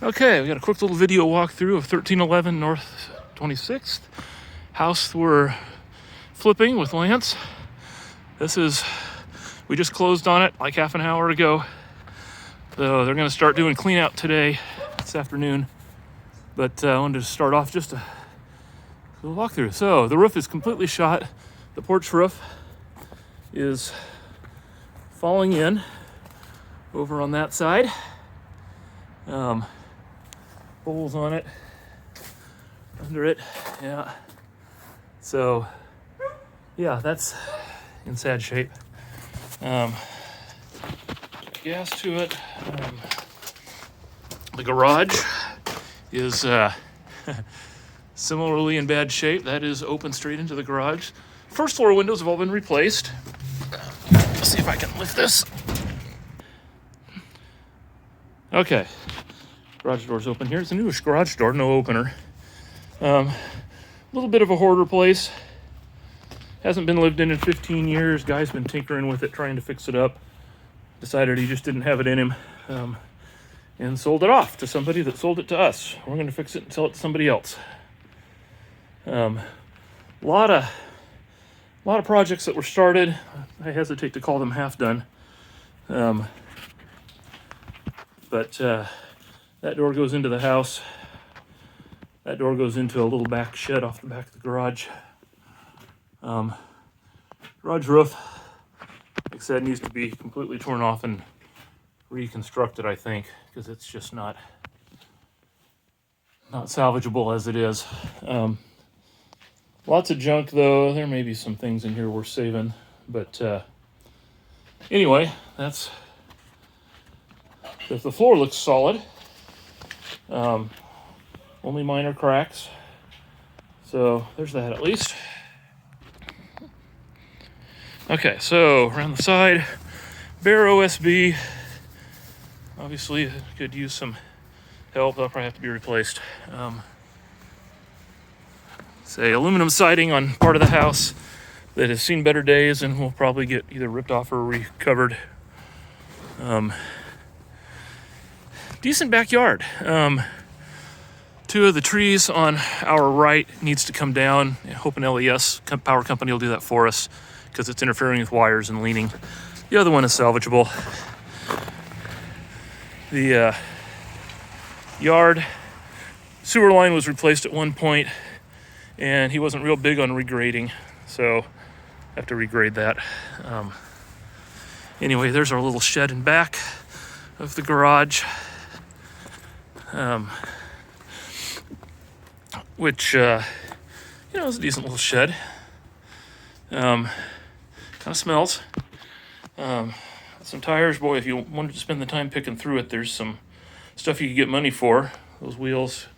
Okay, we got a quick little video walkthrough of 1311 North 26th. House we're flipping with Lance. We just closed on it like half an hour ago. So they're gonna start doing clean out today, this afternoon. But I wanted to start off just a little walkthrough. So the roof is completely shot. The porch roof is falling in over on that side. Holes on it, under it, yeah. So, yeah, that's in sad shape. Gas to it. The garage is similarly in bad shape. That is open straight into the garage. First floor windows have all been replaced. Let's see if I can lift this. Okay. Garage door's open here. It's a newish garage door, no opener. A little bit of a hoarder place. Hasn't been lived in 15 years. Guy's been tinkering with it, trying to fix it up. Decided he just didn't have it in him, and sold it off to somebody that sold it to us. We're going to fix it and sell it to somebody else. A lot of projects that were started. I hesitate to call them half done. But that door goes into the house. That door goes into a little back shed off the back of the garage. Garage roof, like I said, needs to be completely torn off and reconstructed, I think, because it's just not salvageable as it is. Lots of junk, though. There may be some things in here worth saving. But anyway, the floor looks solid. Only minor cracks. So there's that at least. Okay, so around the side, bare OSB. Obviously, could use some help. They'll probably have to be replaced. Aluminum siding on part of the house that has seen better days and will probably get either ripped off or recovered. Decent backyard. Two of the trees on our right needs to come down. Hoping LES power company will do that for us because it's interfering with wires and leaning. The other one is salvageable. The yard sewer line was replaced at one point, and he wasn't real big on regrading, so I have to regrade that. Anyway, there's our little shed in back of the garage. Which, is a decent little shed. Kind of smells. Some tires. Boy, if you wanted to spend the time picking through it, there's some stuff you could get money for. Those wheels,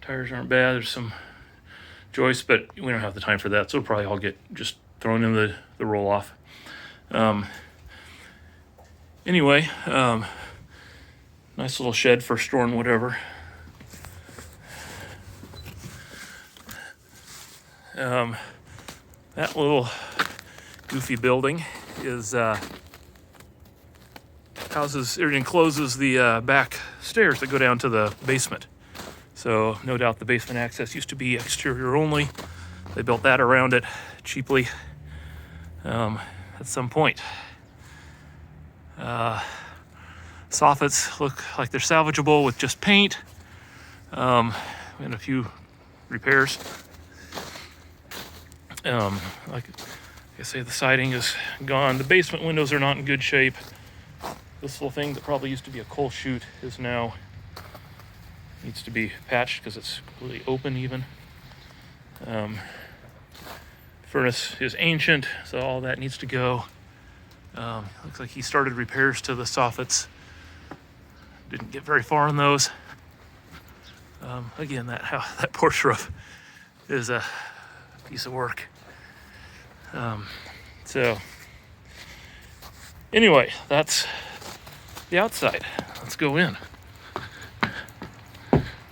tires aren't bad. There's some joists, but we don't have the time for that, so it'll probably all get just thrown in the roll-off. Anyway, nice little shed for storing whatever. That little goofy building is encloses the back stairs that go down to the basement. So no doubt the basement access used to be exterior only. They built that around it cheaply at some point. Soffits look like they're salvageable with just paint and a few repairs. Like I say, the siding is gone. The basement windows are not in good shape. This little thing that probably used to be a coal chute is now needs to be patched because it's completely open even. Furnace is ancient, so all that needs to go. Looks like he started repairs to the soffits. Didn't get very far on those. Again, that porch roof is a piece of work. So anyway, that's the outside. Let's go in.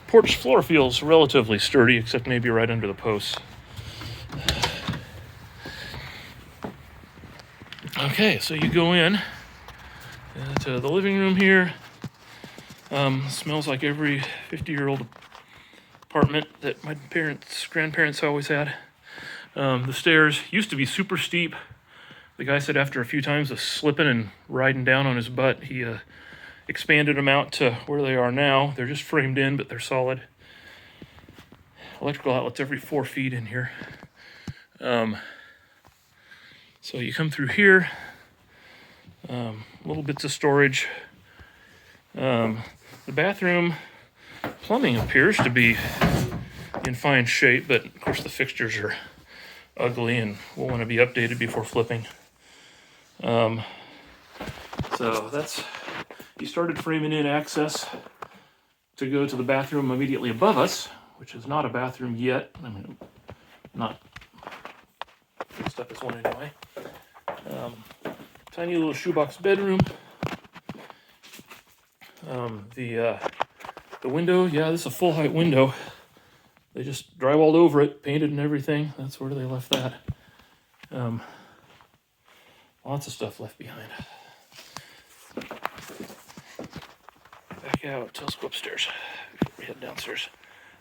Porch floor feels relatively sturdy, except maybe right under the posts. Okay, so you go in to the living room here. Smells like every 50-year-old apartment that my grandparents always had. The stairs used to be super steep. The guy said after a few times of slipping and riding down on his butt, he expanded them out to where they are now. They're just framed in, but they're solid. Electrical outlets every 4 feet in here. So you come through here, little bits of storage. The bathroom plumbing appears to be in fine shape, but of course the fixtures are ugly and will want to be updated before flipping. So that's, he started framing in access to go to the bathroom immediately above us, which is not a bathroom yet. I mean, not fixed up as one anyway. Tiny little shoebox bedroom. The window, yeah, this is a full height window. They just drywalled over it, painted and everything. That's where they left that. Lots of stuff left behind. Back out, let's go upstairs before we head downstairs.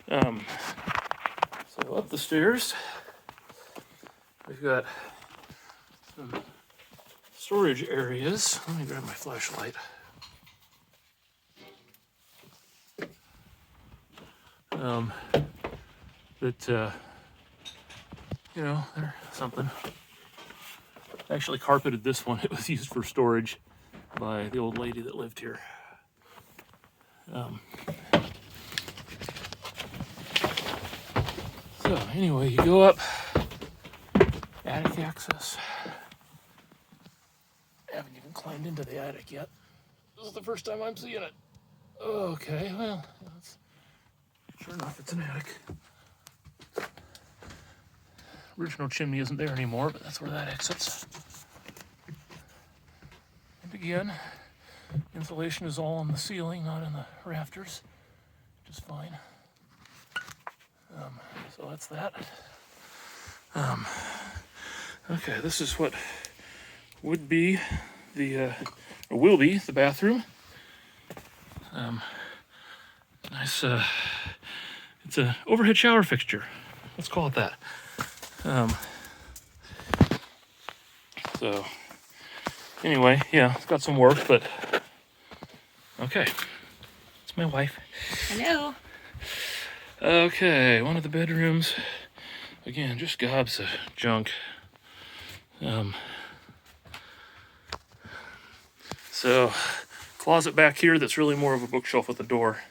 So up the stairs, we've got some storage areas. Let me grab my flashlight. You know, they're something. I actually carpeted this one. It was used for storage by the old lady that lived here. So anyway, you go up, attic access. I haven't even climbed into the attic yet. This is the first time I'm seeing it. Okay, well, sure enough, it's an attic. Original chimney isn't there anymore, but that's where that exits. And again, insulation is all on the ceiling, not in the rafters, which is fine. So that's that. Okay, this is what would be or will be the bathroom. Nice, it's an overhead shower fixture. Let's call it that. So anyway, yeah, it's got some work, but okay. It's my wife. Hello. Okay, one of the bedrooms. Again, just gobs of junk. So, closet back here that's really more of a bookshelf with a door.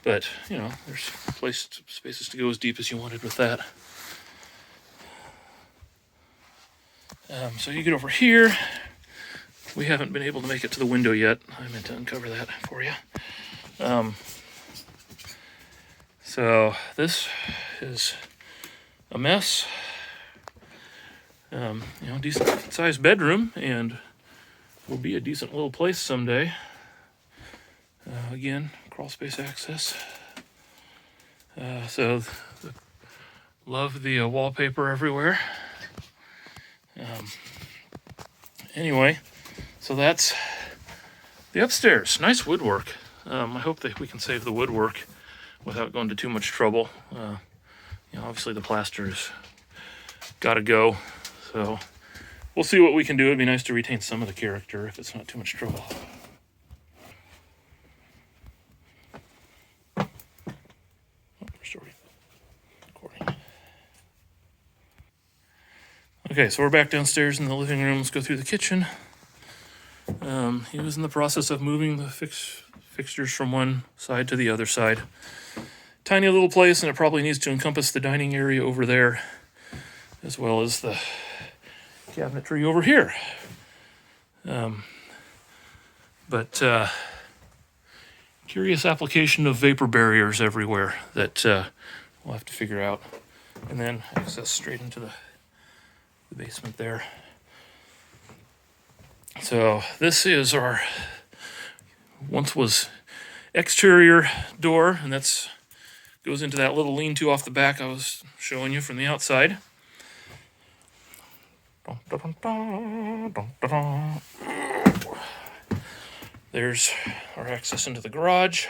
But, you know, there's spaces to go as deep as you wanted with that. So you get over here. We haven't been able to make it to the window yet. I meant to uncover that for you. So this is a mess. You know, decent sized bedroom, and will be a decent little place someday. Again, crawl space access. So love the wallpaper everywhere. Anyway, so that's the upstairs. Nice woodwork. I hope that we can save the woodwork without going to too much trouble. You know, obviously the plaster's got to go. So we'll see what we can do. It'd be nice to retain some of the character if it's not too much trouble. Oh, we're still recording. Okay, so we're back downstairs in the living room. Let's go through the kitchen. He was in the process of moving the fixtures from one side to the other side. Tiny little place, and it probably needs to encompass the dining area over there, as well as the cabinetry over here. But curious application of vapor barriers everywhere that we'll have to figure out. And then access straight into the basement there. So this is our once was exterior door, and that's goes into that little lean-to off the back I was showing you from the outside. There's our access into the garage.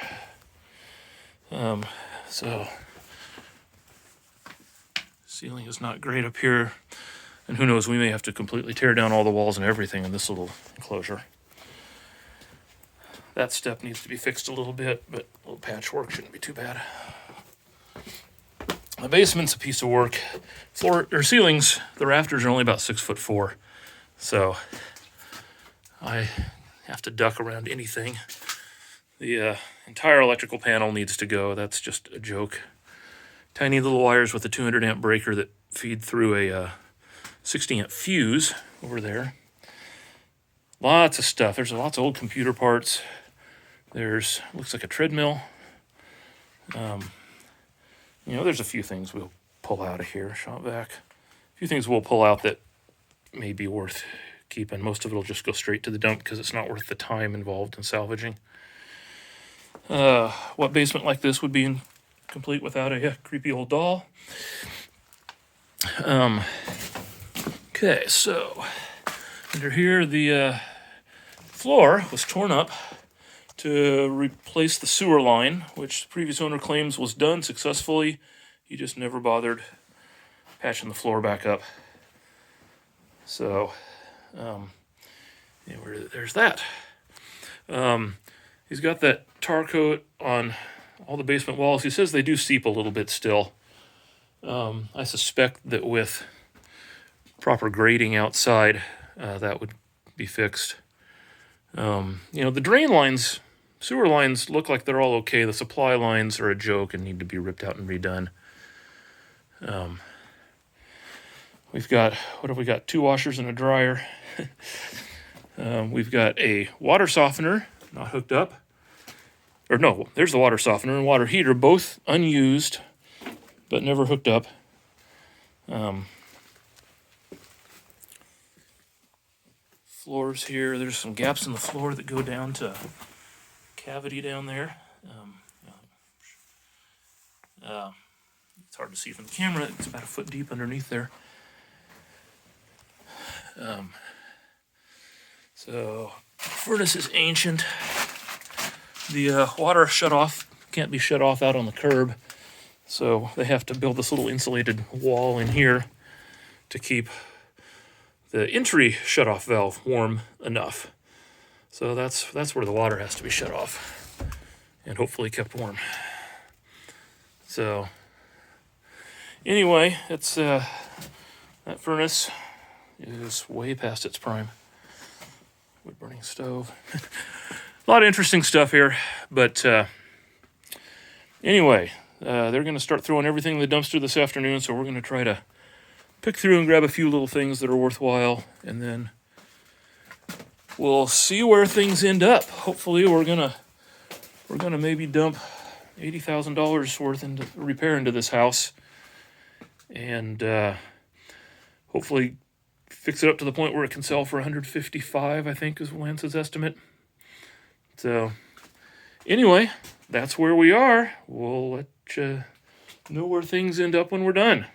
So ceiling is not great up here. And who knows, we may have to completely tear down all the walls and everything in this little enclosure. That step needs to be fixed a little bit, but a little patchwork shouldn't be too bad. The basement's a piece of work. Floor or ceilings, the rafters are only about 6'4", so I have to duck around anything. The entire electrical panel needs to go. That's just a joke. Tiny little wires with a 200 amp breaker that feed through a 60 amp fuse over there. Lots of stuff. There's lots of old computer parts. There's, looks like a treadmill. There's a few things we'll pull out of here. Shop vac. A few things we'll pull out that may be worth keeping. Most of it will just go straight to the dump because it's not worth the time involved in salvaging. What basement like this would be complete without a creepy old doll? Okay, so under here the floor was torn up to replace the sewer line, which the previous owner claims was done successfully. He just never bothered patching the floor back up. So, there's that. He's got that tar coat on all the basement walls. He says they do seep a little bit still. I suspect that with proper grading outside, that would be fixed. The drain lines, sewer lines look like they're all okay. The supply lines are a joke and need to be ripped out and redone. We've got, what have we got? 2 washers and a dryer. We've got a water softener, not hooked up. Or no, there's the water softener and water heater, both unused, but never hooked up. Floors here, there's some gaps in the floor that go down to cavity down there. It's hard to see from the camera. It's about a foot deep underneath there. So furnace is ancient. The water shut off can't be shut off out on the curb, so they have to build this little insulated wall in here to keep the entry shut-off valve warm enough. So that's where the water has to be shut off and hopefully kept warm. So anyway, it's that furnace is way past its prime. Wood burning stove. A lot of interesting stuff here, but anyway, they're going to start throwing everything in the dumpster this afternoon, so we're going to try to pick through and grab a few little things that are worthwhile, and then we'll see where things end up. Hopefully we're gonna maybe dump $80,000 worth into repair into this house, and hopefully fix it up to the point where it can sell for $155,000, I think is Lance's estimate. So anyway, that's where we are. We'll let you know where things end up when we're done.